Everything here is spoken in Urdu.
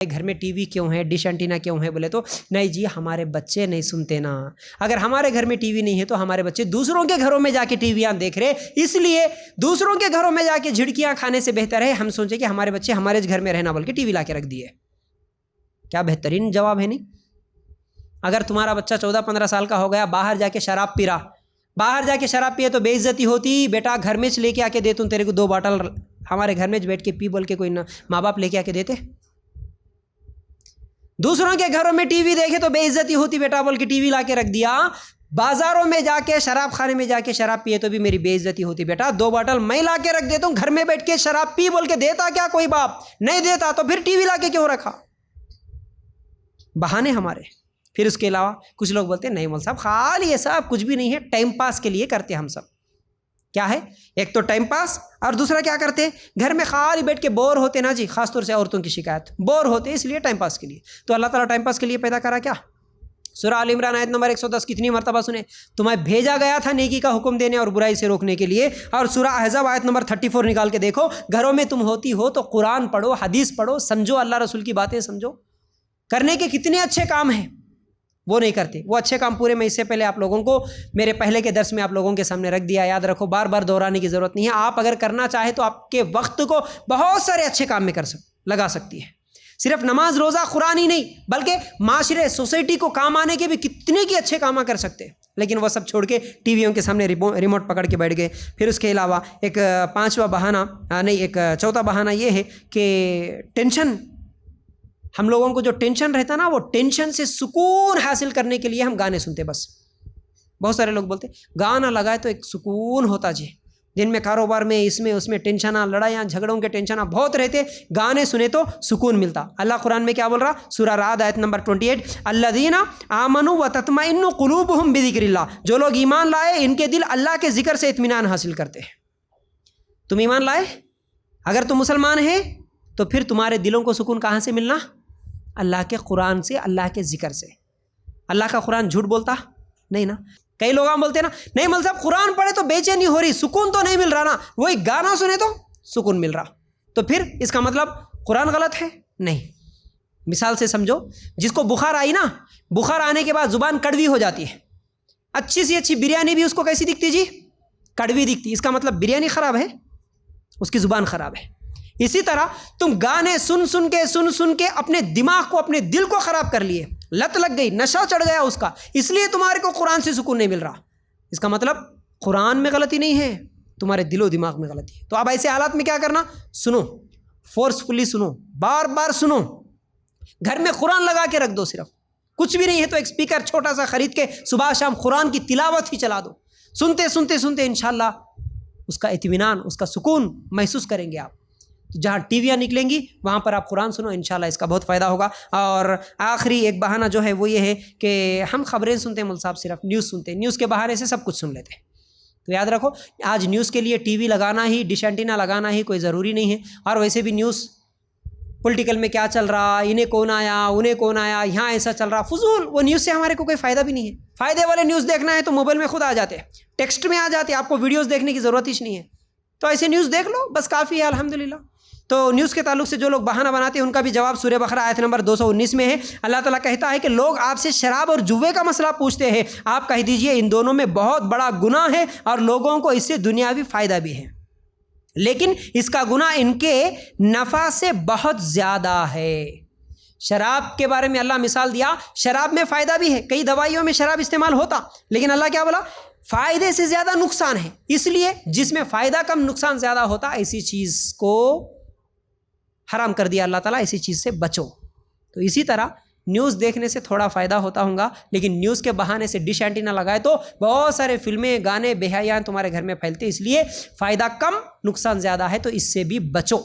گھر میں ٹی وی کیوں ہے، ڈش اینٹینا کیوں ہے؟ بولے تو نہیں جی ہمارے بچے نہیں سنتے نا. اگر ہمارے گھر میں ٹی وی نہیں ہے تو ہمارے بچے دوسروں کے گھروں میں جا کے ٹی ویاں دیکھ رہے، اس لیے دوسروں کے گھروں میں جا کے جھڑکیاں کھانے سے بہتر ہے ہم سوچیں کہ ہمارے بچے ہمارے گھر میں رہنا بلکہ ٹی وی لا کے رکھ دیے. کیا بہترین جواب ہے نہیں؟ اگر تمہارا بچہ 14-15 سال کا ہو گیا، باہر جا کے شراب پی رہا، باہر جا کے شراب پیے تو بے عزتی ہوتی، بیٹا گھر میں لے کے آ کے دیتا ہوں تیرے کو 2 باٹل، ہمارے گھر میں بیٹھ کے پی بول کے کوئی ماں باپ لے کے آ کے دیتے؟ دوسروں کے گھروں میں ٹی وی دیکھے تو بے عزتی ہوتی، بیٹا بول کے ٹی وی لا کے رکھ دیا. بازاروں میں جا کے شراب خانے میں جا کے شراب پیے تو بھی میری بے عزتی ہوتی، بیٹا 2 باٹل میں لا کے رکھ دیتا ہوں، گھر میں بیٹھ کے شراب پی بول کے دیتا کیا کوئی باپ؟ نہیں دیتا، تو پھر ٹی وی لا کے کیوں رکھا؟ بہانے ہمارے. پھر اس کے علاوہ کچھ لوگ بولتے ہیں نہیں مول صاحب خالی یہ سب کچھ بھی نہیں ہے، ٹائم پاس کے لیے کرتے ہم سب. کیا ہے؟ ایک تو ٹائم پاس، اور دوسرا کیا کرتے ہیں؟ گھر میں خالی بیٹھ کے بور ہوتے نا جی، خاص طور سے عورتوں کی شکایت، بور ہوتے اس لیے ٹائم پاس کے لیے. تو اللہ تعالیٰ ٹائم پاس کے لیے پیدا کرا کیا؟ سورہ آل عمران آیت نمبر 110 کتنی مرتبہ سنیں؟ تمہیں بھیجا گیا تھا نیکی کا حکم دینے اور برائی سے روکنے کے لیے. اور سورہ احزاب آیت نمبر 34 نکال کے دیکھو، گھروں میں تم ہوتی ہو تو قرآن پڑھو، حدیث پڑھو، سمجھو، اللہ رسول کی باتیں سمجھو. کرنے کے کتنے اچھے کام ہیں، وہ نہیں کرتے. وہ اچھے کام پورے میں اس سے پہلے آپ لوگوں کو میرے پہلے کے درس میں آپ لوگوں کے سامنے رکھ دیا، یاد رکھو، بار بار دہرانے کی ضرورت نہیں ہے. آپ اگر کرنا چاہیں تو آپ کے وقت کو بہت سارے اچھے کام میں لگا سکتی ہے. صرف نماز روزہ قرآن ہی نہیں بلکہ معاشرے سوسائٹی کو کام آنے کے بھی کتنے کی اچھے کام کر سکتے ہیں، لیکن وہ سب چھوڑ کے ٹی ویوں کے سامنے ریموٹ پکڑ کے بیٹھ گئے. پھر اس کے علاوہ ایک چوتھا بہانہ یہ ہے کہ ٹینشن. ہم لوگوں کو جو ٹینشن رہتا نا، وہ ٹینشن سے سکون حاصل کرنے کے لیے ہم گانے سنتے. بس بہت سارے لوگ بولتے گانا لگائے تو ایک سکون ہوتا جی. جن میں کاروبار میں اس میں ٹینشناں، لڑائیاں جھگڑوں کے ٹینشناں بہت رہتے، گانے سنے تو سکون ملتا. اللہ قرآن میں کیا بول رہا؟ سورہ رعد آیت نمبر 28، الذین آمنوا وتطمئن قلوبہم بذکر اللہ. جو لوگ ایمان لائے ان کے دل اللہ کے ذکر سے اطمینان حاصل کرتے ہیں. تم ایمان لائے، اگر تم مسلمان ہیں تو پھر تمہارے دلوں کو سکون کہاں سے ملنا؟ اللہ کے قرآن سے، اللہ کے ذکر سے. اللہ کا قرآن جھوٹ بولتا نہیں نا. کئی لوگ بولتے ہیں نا نہیں مول صاحب قرآن پڑھے تو بے چینی ہو رہی، سکون تو نہیں مل رہا نا، وہی گانا سنے تو سکون مل رہا. تو پھر اس کا مطلب قرآن غلط ہے؟ نہیں. مثال سے سمجھو، جس کو بخار آئی نا، بخار آنے کے بعد زبان کڑوی ہو جاتی ہے. اچھی سی اچھی بریانی بھی اس کو کیسی دکھتی جی؟ کڑوی دکھتی. اس کا مطلب بریانی خراب ہے، اس کی زبان خراب ہے. اسی طرح تم گانے سن کے اپنے دماغ کو، اپنے دل کو خراب کر لیے، لت لگ گئی، نشہ چڑھ گیا اس کا، اس لیے تمہارے کو قرآن سے سکون نہیں مل رہا. اس کا مطلب قرآن میں غلطی نہیں ہے، تمہارے دل و دماغ میں غلطی ہے. تو اب ایسے حالات میں کیا کرنا؟ سنو، فورسفلی سنو، بار بار سنو. گھر میں قرآن لگا کے رکھ دو. صرف کچھ بھی نہیں ہے تو ایک اسپیکر چھوٹا سا خرید کے صبح شام قرآن کی تلاوت ہی چلا دو. سنتے انشاءاللہ اس کا اطمینان، اس کا سکون محسوس کریں گے آپ. تو جہاں ٹی ویاں نکلیں گی وہاں پر آپ قرآن سنو، انشاءاللہ اس کا بہت فائدہ ہوگا. اور آخری ایک بہانہ جو ہے وہ یہ ہے کہ ہم خبریں سنتے ہیں مول صاحب، صرف نیوز سنتے ہیں، نیوز کے بہانے سے سب کچھ سن لیتے ہیں. تو یاد رکھو، آج نیوز کے لیے ٹی وی لگانا ہی، ڈش اینٹینا لگانا ہی کوئی ضروری نہیں ہے. اور ویسے بھی نیوز پولیٹیکل میں کیا چل رہا، انہیں کون آیا، یہاں ایسا چل رہا، فضول. وہ نیوز سے ہمارے کو کوئی فائدہ بھی نہیں ہے. فائدے والے نیوز دیکھنا ہے تو موبائل میں خود آ جاتے ہیں، ٹیکسٹ میں آ جاتے ہیں، آپ کو ویڈیوز دیکھنے کی ضرورت ہی نہیں ہے. تو ایسے نیوز دیکھ لو بس کافی ہے الحمدللہ. تو نیوز کے تعلق سے جو لوگ بہانہ بناتے ہیں ان کا بھی جواب سورہ بقرہ آیت نمبر 219 میں ہے. اللہ تعالیٰ کہتا ہے کہ لوگ آپ سے شراب اور جوے کا مسئلہ پوچھتے ہیں، آپ کہہ دیجئے ان دونوں میں بہت بڑا گناہ ہے اور لوگوں کو اس سے دنیاوی فائدہ بھی ہے، لیکن اس کا گناہ ان کے نفع سے بہت زیادہ ہے. شراب کے بارے میں اللہ مثال دیا، شراب میں فائدہ بھی ہے، کئی دوائیوں میں شراب استعمال ہوتا، لیکن اللہ کیا بولا؟ فائدے سے زیادہ نقصان ہے. اس لیے جس میں فائدہ کم نقصان زیادہ ہوتا، ایسی چیز کو حرام کر دیا اللہ تعالیٰ. ایسی چیز سے بچو. تو اسی طرح نیوز دیکھنے سے تھوڑا فائدہ ہوتا ہوگا، لیکن نیوز کے بہانے سے ڈش اینٹینا لگائے تو بہت سارے فلمیں، گانے، بے حیاں تمہارے گھر میں پھیلتے. اس لیے فائدہ کم نقصان زیادہ ہے، تو اس سے بھی بچو.